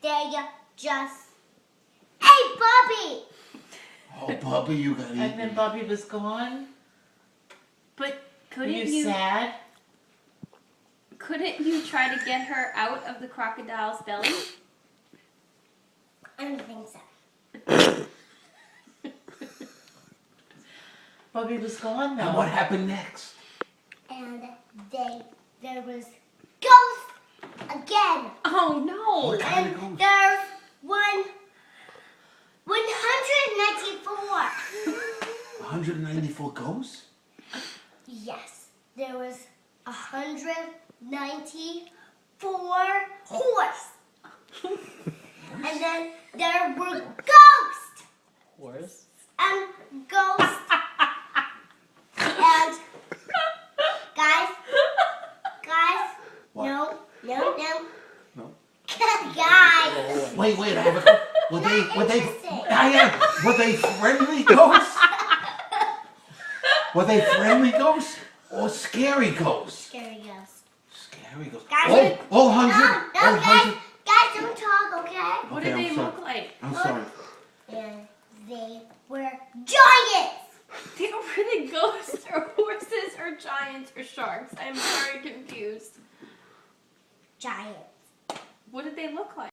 they just ate Bubby. Oh, Bubby, you got And then eaten. Bubby was gone. But Were couldn't you you sad? couldn't you try to get her out of the crocodile's belly? I don't think so. Bubby was gone And what though. happened next? And there was ghosts again. Oh no! What kind And of ghost? there's 194. 194 ghosts? Yes, there was 194 horse. And then there were ghosts Horse. and ghosts. And guys, What? no. No. Guys, Wait, I have a. Were they interesting. Diane, were they friendly ghosts? Were they friendly ghosts or scary ghosts? scary ghosts. Scary ghosts. Guys, All 100. No, All guys, 100. don't talk, okay? What Okay, did they I'm sorry. look like? I'm sorry. And they were giants. They were they ghosts or horses or giants or sharks? I'm very confused. Giants. What did they look like?